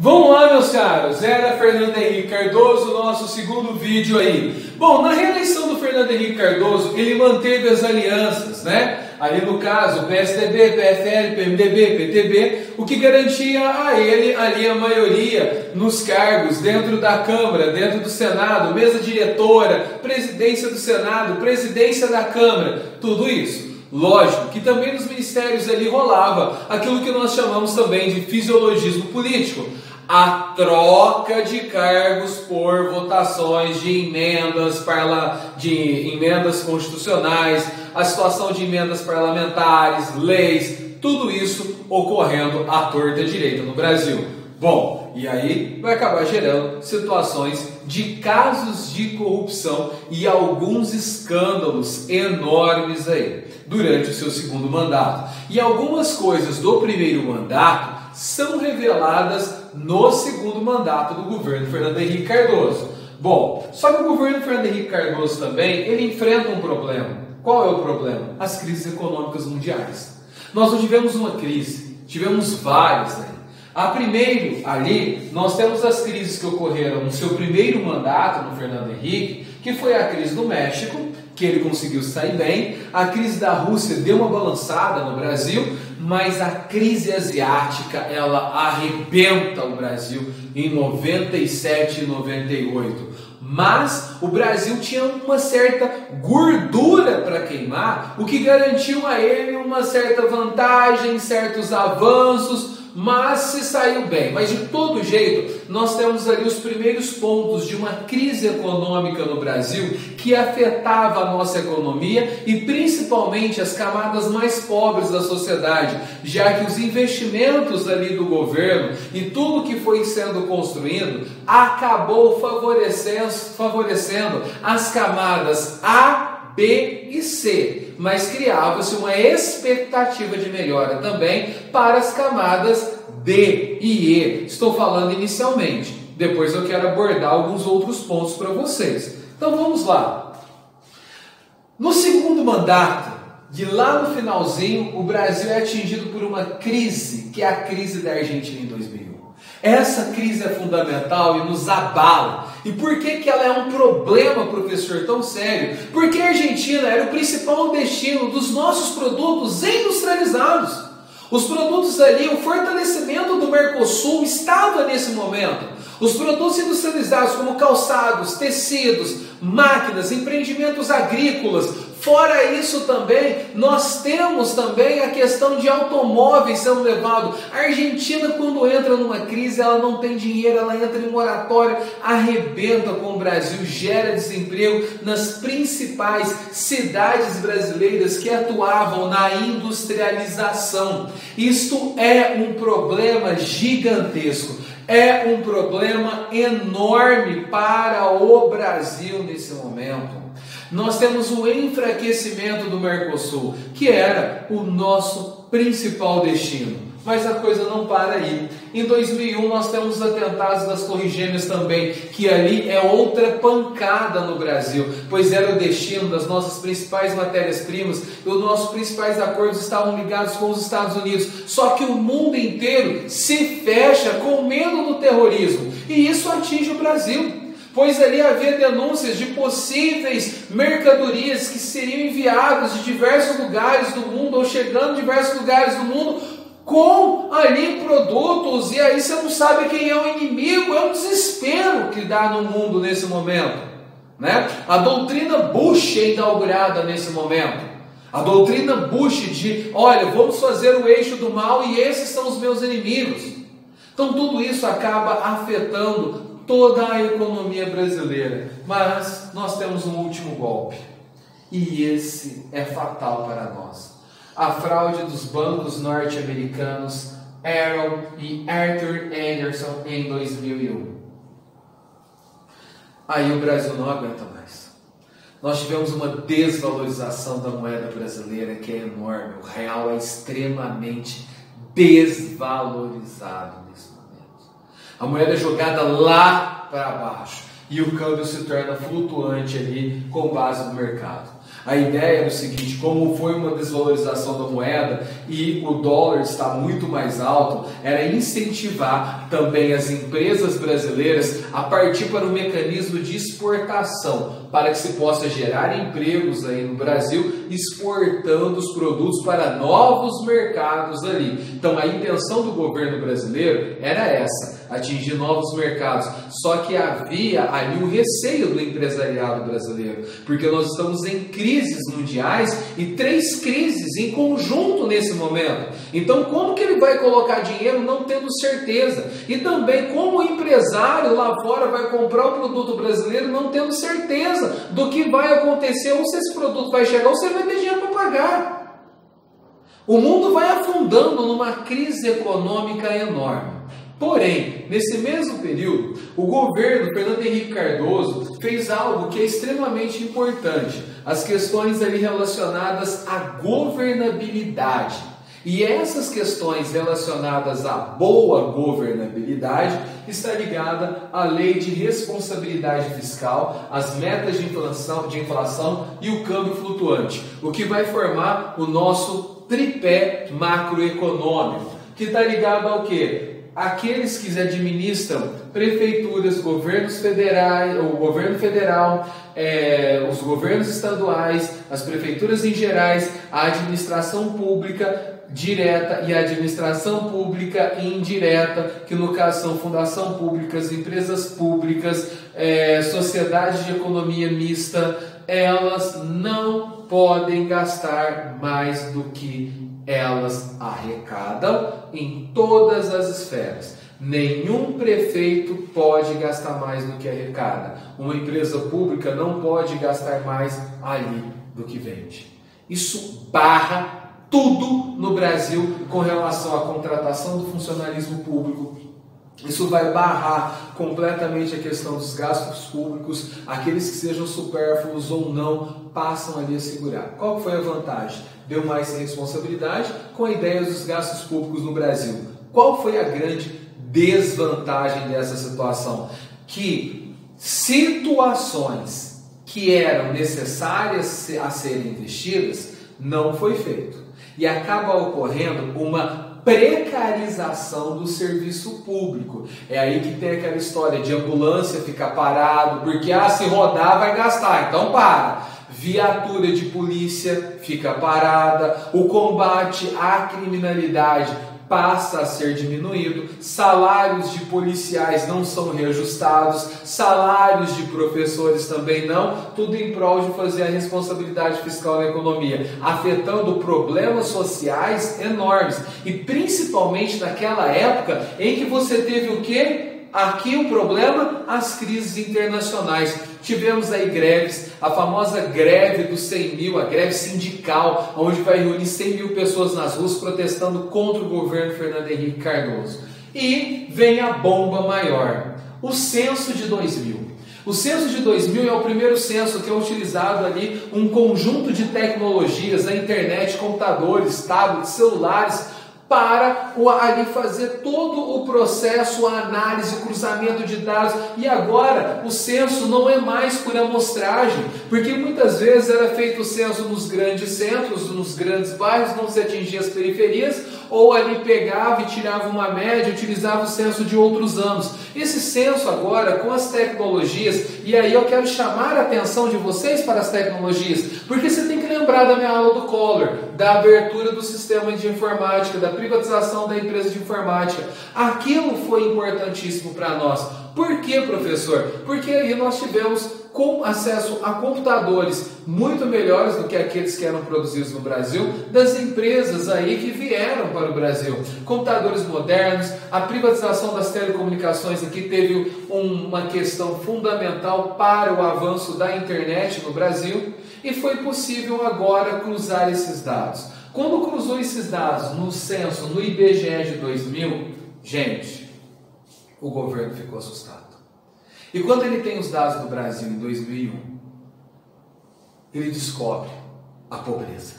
Vamos lá, meus caros, era Fernando Henrique Cardoso, nosso segundo vídeo aí. Bom, na reeleição do Fernando Henrique Cardoso, ele manteve as alianças, né? Ali no caso, PSDB, PFL, PMDB, PTB, o que garantia a ele ali a maioria nos cargos dentro da Câmara, dentro do Senado, mesa diretora, presidência do Senado, presidência da Câmara, tudo isso. Lógico que também nos ministérios ali rolava aquilo que nós chamamos também de fisiologismo político, a troca de cargos por votações de emendas constitucionais, a situação de emendas parlamentares, leis, tudo isso ocorrendo à torta direita no Brasil. Bom, e aí vai acabar gerando situações de casos de corrupção e alguns escândalos enormes aí durante o seu segundo mandato. E algumas coisas do primeiro mandato são reveladas no segundo mandato do governo Fernando Henrique Cardoso. Bom, só que o governo Fernando Henrique Cardoso também, ele enfrenta um problema. Qual é o problema? As crises econômicas mundiais. Nós não tivemos uma crise, tivemos várias aí. A primeiro, ali, nós temos as crises que ocorreram no seu primeiro mandato, no Fernando Henrique, que foi a crise do México, que ele conseguiu sair bem, a crise da Rússia deu uma balançada no Brasil, mas a crise asiática, ela arrebenta o Brasil em 97 e 98. Mas o Brasil tinha uma certa gordura para queimar, o que garantiu a ele uma certa vantagem, certos avanços, mas se saiu bem. Mas de todo jeito, nós temos ali os primeiros pontos de uma crise econômica no Brasil que afetava a nossa economia e principalmente as camadas mais pobres da sociedade, já que os investimentos ali do governo e tudo que foi sendo construído acabou favorecendo as camadas A, B e C. Mas criava-se uma expectativa de melhora também para as camadas D e E. Estou falando inicialmente. Depois eu quero abordar alguns outros pontos para vocês. Então vamos lá. No segundo mandato, de lá no finalzinho, o Brasil é atingido por uma crise, que é a crise da Argentina em 2001. Essa crise é fundamental e nos abala. E por que ela é um problema, professor, tão sério? Porque a Argentina era o principal destino dos nossos produtos industrializados. Os produtos ali, o fortalecimento do Mercosul estava nesse momento. Os produtos industrializados como calçados, tecidos, máquinas, empreendimentos agrícolas. Fora isso também, nós temos também a questão de automóveis sendo levados. A Argentina, quando entra numa crise, ela não tem dinheiro, ela entra em moratória, arrebenta com o Brasil, gera desemprego nas principais cidades brasileiras que atuavam na industrialização. Isto é um problema gigantesco. É um problema enorme para o Brasil nesse momento. Nós temos o enfraquecimento do Mercosul, que era o nosso principal destino. Mas a coisa não para aí. Em 2001 nós temos os atentados das Torres Gêmeas também, que ali é outra pancada no Brasil, pois era o destino das nossas principais matérias-primas e os nossos principais acordos estavam ligados com os Estados Unidos. Só que o mundo inteiro se fecha com medo do terrorismo e isso atinge o Brasil. Pois ali havia denúncias de possíveis mercadorias que seriam enviadas de diversos lugares do mundo ou chegando em diversos lugares do mundo com ali produtos, e aí você não sabe quem é o inimigo, é um desespero que dá no mundo nesse momento, né? A doutrina Bush é inaugurada nesse momento, a doutrina Bush de, olha, vamos fazer o eixo do mal e esses são os meus inimigos. Então tudo isso acaba afetando toda a economia brasileira, mas nós temos um último golpe, e esse é fatal para nós. A fraude dos bancos norte-americanos Aaron e Arthur Andersen em 2001. Aí o Brasil não aguenta mais. Nós tivemos uma desvalorização da moeda brasileira que é enorme. O real é extremamente desvalorizado nesse momento. A moeda é jogada lá para baixo e o câmbio se torna flutuante ali com base no mercado. A ideia era o seguinte: como foi uma desvalorização da moeda e o dólar está muito mais alto, era incentivar também as empresas brasileiras a partir para um mecanismo de exportação, para que se possa gerar empregos aí no Brasil, exportando os produtos para novos mercados ali. Então a intenção do governo brasileiro era essa: atingir novos mercados. Só que havia ali o receio do empresariado brasileiro, porque nós estamos em crises mundiais e 3 crises em conjunto nesse momento. Então como que ele vai colocar dinheiro não tendo certeza? E também como o empresário lá fora vai comprar o produto brasileiro não tendo certeza do que vai acontecer, ou se esse produto vai chegar ou se ele vai ter dinheiro para pagar. O mundo vai afundando numa crise econômica enorme. Porém, nesse mesmo período, o governo Fernando Henrique Cardoso fez algo que é extremamente importante: as questões ali relacionadas à governabilidade. E essas questões relacionadas à boa governabilidade está ligada à lei de responsabilidade fiscal, às metas de inflação e o câmbio flutuante, o que vai formar o nosso tripé macroeconômico, que está ligado ao quê? Aqueles que administram prefeituras, governos federais, o governo federal, os governos estaduais, as prefeituras em gerais, a administração pública direta e a administração pública indireta, que no caso são fundação públicas, empresas públicas, sociedades de economia mista. Elas não podem gastar mais do que elas arrecadam em todas as esferas. Nenhum prefeito pode gastar mais do que arrecada. Uma empresa pública não pode gastar mais ali do que vende. Isso barra tudo no Brasil com relação à contratação do funcionalismo público. Isso vai barrar completamente a questão dos gastos públicos. Aqueles que sejam supérfluos ou não passam ali a segurar. Qual foi a vantagem? Deu mais responsabilidade com a ideia dos gastos públicos no Brasil. Qual foi a grande desvantagem dessa situação? Que situações que eram necessárias a serem investidas não foi feito. E acaba ocorrendo uma precarização do serviço público. É aí que tem aquela história de ambulância ficar parado, porque se rodar vai gastar, então para. Viatura de polícia fica parada, o combate à criminalidade passa a ser diminuído, salários de policiais não são reajustados, salários de professores também não, tudo em prol de fazer a responsabilidade fiscal na economia, afetando problemas sociais enormes, e principalmente naquela época em que você teve o quê? Aqui o problema, as crises internacionais. Tivemos aí greves, a famosa greve dos 100 mil, a greve sindical, onde vai reunir 100 mil pessoas nas ruas protestando contra o governo Fernando Henrique Cardoso. E vem a bomba maior, o censo de 2000. O censo de 2000 é o primeiro censo que é utilizado ali um conjunto de tecnologias, a internet, computadores, tablets, celulares, para ali fazer todo o processo, a análise, o cruzamento de dados. E agora o censo não é mais por amostragem, porque muitas vezes era feito o censo nos grandes centros, nos grandes bairros, não se atingia as periferias, ou ali pegava e tirava uma média, utilizava o censo de outros anos. Esse censo agora, com as tecnologias, e aí eu quero chamar a atenção de vocês para as tecnologias, porque você tem que lembrar da minha aula do Collor, da abertura do sistema de informática, da privatização da empresa de informática. Aquilo foi importantíssimo para nós. Por que, professor? Porque aí nós tivemos com acesso a computadores muito melhores do que aqueles que eram produzidos no Brasil, das empresas aí que vieram para o Brasil. Computadores modernos, a privatização das telecomunicações aqui teve uma questão fundamental para o avanço da internet no Brasil, e foi possível agora cruzar esses dados. Quando cruzou esses dados no censo, no IBGE de 2000, gente, o governo ficou assustado. E quando ele tem os dados do Brasil em 2001, ele descobre a pobreza.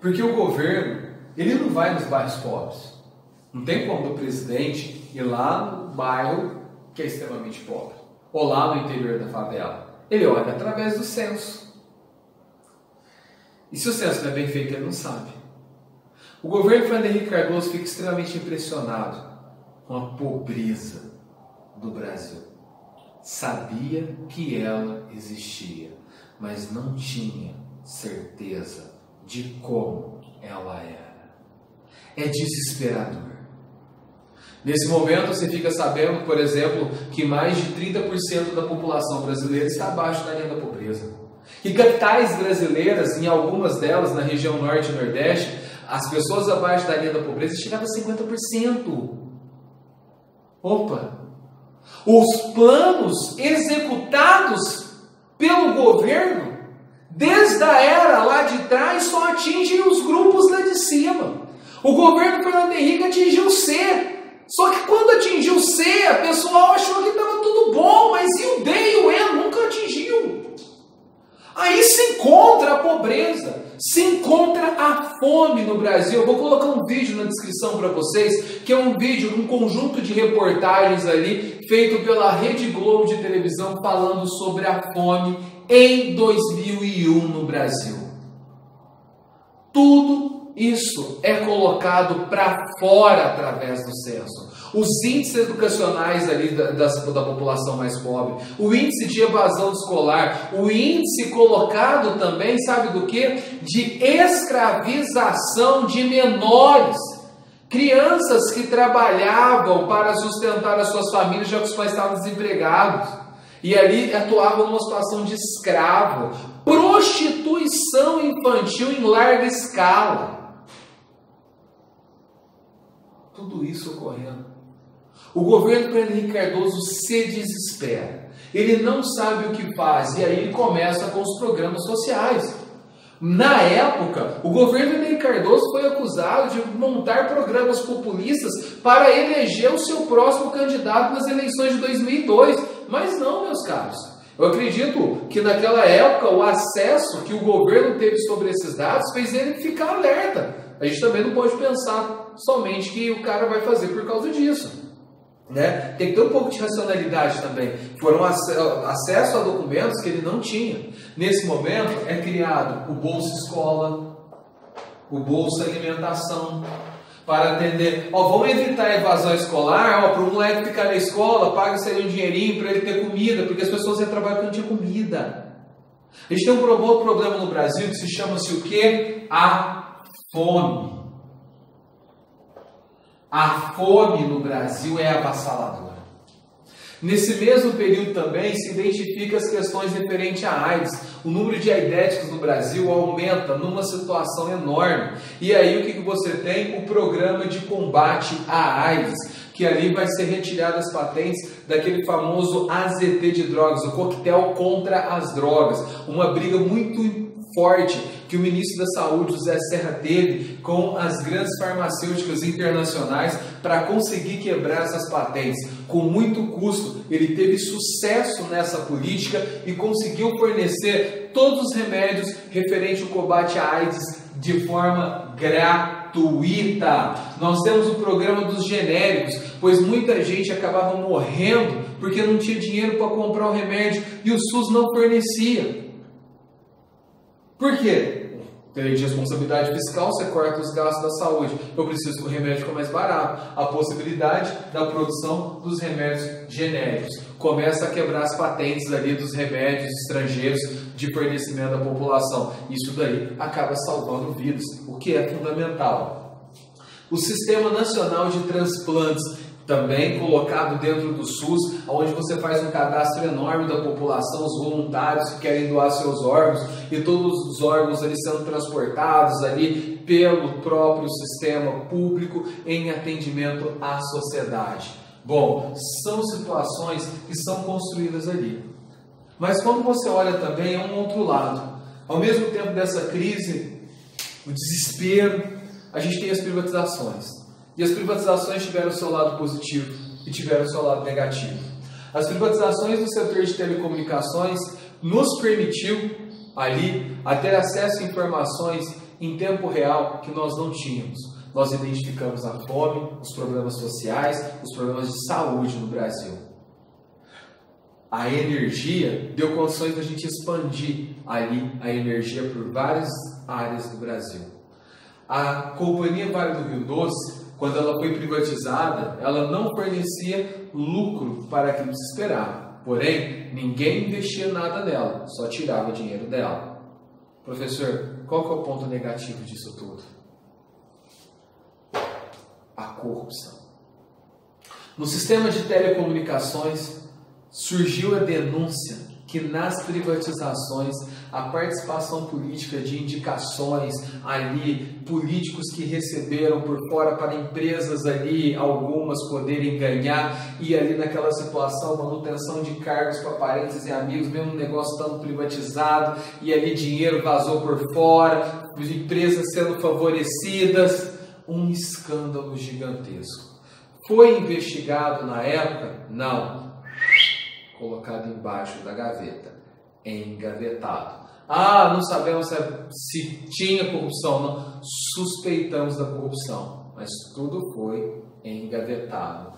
Porque o governo, ele não vai nos bairros pobres. Não tem como o presidente ir lá no bairro que é extremamente pobre, ou lá no interior da favela. Ele olha através do censo. E se o censo não é bem feito, ele não sabe. O governo Fernando Henrique Cardoso fica extremamente impressionado com a pobreza do Brasil. Sabia que ela existia, mas não tinha certeza de como ela era. É desesperador. Nesse momento você fica sabendo, por exemplo, que mais de 30% da população brasileira está abaixo da linha da pobreza. E capitais brasileiras, em algumas delas, na região norte e nordeste, as pessoas abaixo da linha da pobreza chegavam a 50%. Opa! Os planos executados pelo governo, desde a era lá de trás, só atingem os grupos lá de cima. O governo Fernando Henrique atingiu C. Só que quando atingiu C, a pessoa achou que estava tudo bom, mas e o D e o E nunca atingiu. Aí se encontra a pobreza, se encontra a fome no Brasil. Eu vou colocar um vídeo na descrição para vocês, que é um vídeo, um conjunto de reportagens ali, feito pela Rede Globo de televisão, falando sobre a fome em 2001 no Brasil. Tudo isso é colocado para fora através do censo. Os índices educacionais ali da população mais pobre, o índice de evasão escolar, o índice colocado também, sabe do que? De escravização de menores. Crianças que trabalhavam para sustentar as suas famílias, já que os pais estavam desempregados. E ali atuavam numa situação de escravo. Prostituição infantil em larga escala. Tudo isso ocorrendo. O governo Fernando Henrique Cardoso se desespera. Ele não sabe o que faz. E aí ele começa com os programas sociais. Na época, o governo Fernando Henrique Cardoso foi acusado de montar programas populistas para eleger o seu próximo candidato nas eleições de 2002. Mas não, meus caros. Eu acredito que naquela época o acesso que o governo teve sobre esses dados fez ele ficar alerta. A gente também não pode pensar somente que o cara vai fazer por causa disso. Né? Tem que ter um pouco de racionalidade também. Foram acesso a documentos que ele não tinha. Nesse momento é criado o Bolsa Escola, o Bolsa Alimentação, para atender. Vamos evitar a evasão escolar, para o moleque ficar na escola, paga-se um dinheirinho para ele ter comida, porque as pessoas iam trabalhar porque não tinha comida. A gente tem um outro problema no Brasil que se chama-se o quê? A fome. A fome no Brasil é avassaladora. Nesse mesmo período também se identifica as questões referentes à AIDS. O número de aidéticos no Brasil aumenta numa situação enorme. E aí o que você tem? O programa de combate à AIDS, que ali vai ser retirado as patentes daquele famoso AZT de drogas, o coquetel contra as drogas. Uma briga muito forte que o ministro da Saúde, José Serra, teve com as grandes farmacêuticas internacionais para conseguir quebrar essas patentes. Com muito custo, ele teve sucesso nessa política e conseguiu fornecer todos os remédios referentes ao combate à AIDS de forma gratuita. Nós temos o programa dos genéricos, pois muita gente acabava morrendo porque não tinha dinheiro para comprar o remédio e o SUS não fornecia. Por quê? Tem de responsabilidade fiscal, você corta os gastos da saúde. Eu preciso que o remédio fique mais barato. A possibilidade da produção dos remédios genéricos. Começa a quebrar as patentes ali dos remédios estrangeiros de fornecimento da população. Isso daí acaba salvando vidas, o que é fundamental. O Sistema Nacional de Transplantes, também colocado dentro do SUS, onde você faz um cadastro enorme da população, os voluntários que querem doar seus órgãos, e todos os órgãos ali sendo transportados ali pelo próprio sistema público em atendimento à sociedade. Bom, são situações que são construídas ali. Mas quando você olha também, é um outro lado. Ao mesmo tempo dessa crise, o desespero, a gente tem as privatizações. E as privatizações tiveram o seu lado positivo e tiveram o seu lado negativo. As privatizações do setor de telecomunicações nos permitiu ali a ter acesso a informações em tempo real que nós não tínhamos. Nós identificamos a fome, os problemas sociais, os problemas de saúde no Brasil. a energia deu condições da gente expandir ali a energia por várias áreas do Brasil. A Companhia Vale do Rio Doce, quando ela foi privatizada, ela não fornecia lucro para aquilo que se esperava. Porém, ninguém investia nada nela, só tirava dinheiro dela. Professor, qual que é o ponto negativo disso tudo? A corrupção. No sistema de telecomunicações, surgiu a denúncia que nas privatizações a participação política de indicações ali, políticos que receberam por fora para empresas ali, algumas poderem ganhar, e ali naquela situação, manutenção de cargos para parentes e amigos, mesmo negócio estando privatizado, e ali dinheiro vazou por fora, empresas sendo favorecidas, um escândalo gigantesco. Foi investigado na época? Não. Colocado embaixo da gaveta, engavetado. Ah, não sabemos se tinha corrupção, não. Suspeitamos da corrupção, mas tudo foi engavetado.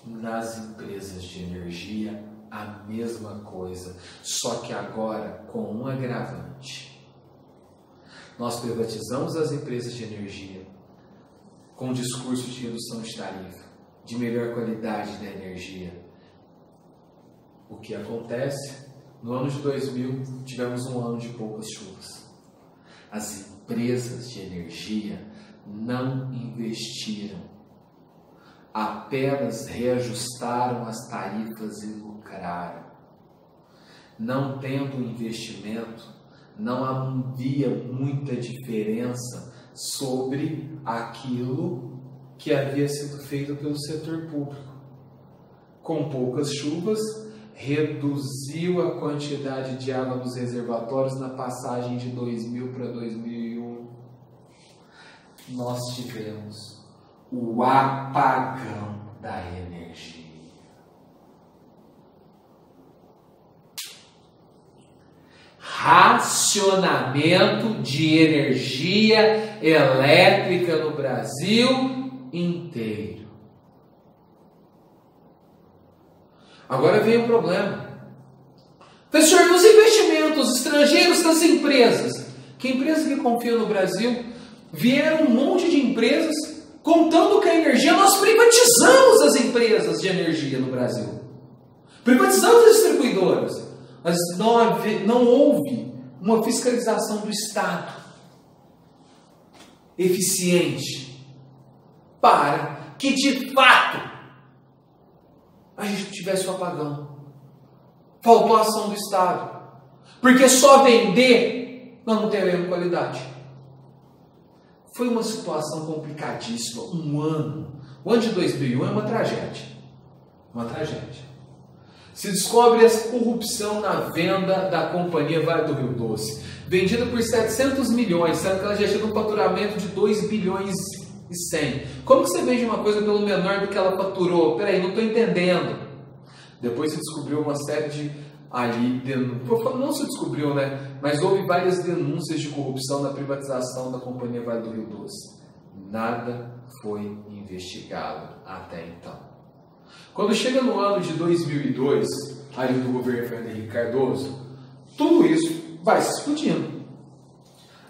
Nas empresas de energia, a mesma coisa, só que agora com um agravante. Nós privatizamos as empresas de energia com discurso de redução de tarifa, de melhor qualidade da energia. O que acontece? No ano de 2000, tivemos um ano de poucas chuvas. As empresas de energia não investiram, apenas reajustaram as tarifas e lucraram. Não tendo investimento, não havia muita diferença sobre aquilo que havia sido feito pelo setor público. Com poucas chuvas, reduziu a quantidade de água nos reservatórios na passagem de 2000 para 2001. Nós tivemos o apagão da energia. Racionamento de energia elétrica no Brasil inteiro. Agora vem o problema. Professor, nos investimentos estrangeiros das empresas, que empresa que confia no Brasil? Vieram um monte de empresas contando que a energia, nós privatizamos as empresas de energia no Brasil. Privatizamos as distribuidoras. Mas não houve uma fiscalização do Estado eficiente para que, de fato, a gente tivesse o apagão. Faltou a ação do Estado. Porque só vender, nós não teremos qualidade. Foi uma situação complicadíssima. Um ano. O ano de 2001 é uma tragédia. Uma tragédia. Se descobre essa corrupção na venda da Companhia Vale do Rio Doce. Vendida por 700 milhões, sendo que ela já tinha um faturamento de 2 bilhões e 100. Como que você vende uma coisa pelo menor do que ela faturou? Peraí, não estou entendendo. Depois se descobriu uma série de não se descobriu, né? Mas houve várias denúncias de corrupção na privatização da Companhia Vale do Rio Doce. Nada foi investigado até então. Quando chega no ano de 2002, ali do governo Fernando Henrique Cardoso, tudo isso vai se explodindo.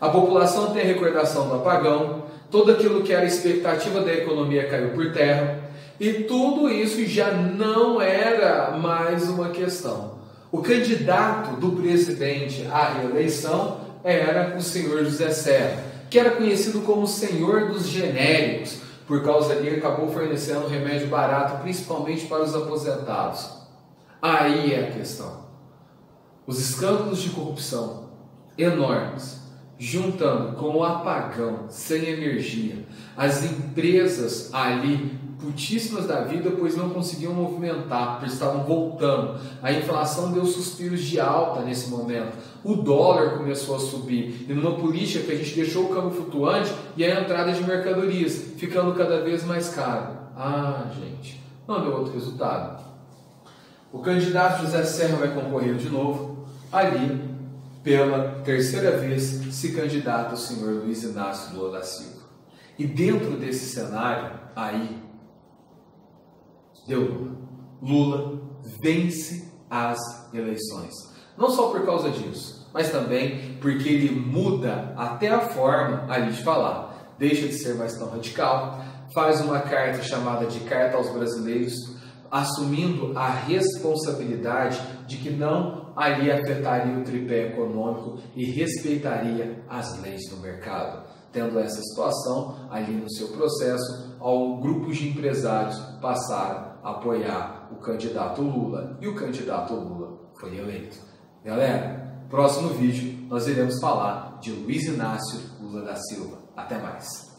A população tem a recordação do apagão, tudo aquilo que era a expectativa da economia caiu por terra, e tudo isso já não era mais uma questão. O candidato do presidente à reeleição era o senhor José Serra, que era conhecido como o senhor dos genéricos, por causa dele acabou fornecendo remédio barato, principalmente para os aposentados. Aí é a questão. Os escândalos de corrupção enormes, juntando com o apagão, sem energia, as empresas ali, putíssimas da vida, pois não conseguiam movimentar, pois estavam voltando. A inflação deu suspiros de alta nesse momento. O dólar começou a subir. E numa política que a gente deixou o câmbio flutuante e a entrada de mercadorias, ficando cada vez mais caro. Ah, gente, não deu outro resultado. O candidato José Serra vai concorrer de novo. Ali, pela terceira vez, se candidata o senhor Luiz Inácio Lula da Silva. E dentro desse cenário, aí, deu Lula. Lula vence às eleições. Não só por causa disso, mas também porque ele muda até a forma ali de falar. Deixa de ser mais tão radical, faz uma carta chamada de Carta aos Brasileiros, assumindo a responsabilidade de que não ali afetaria o tripé econômico e respeitaria as leis do mercado. Tendo essa situação ali no seu processo, grupos de empresários passaram a apoiar o candidato Lula e o candidato Lula foi eleito. Galera, próximo vídeo nós iremos falar de Luiz Inácio Lula da Silva. Até mais!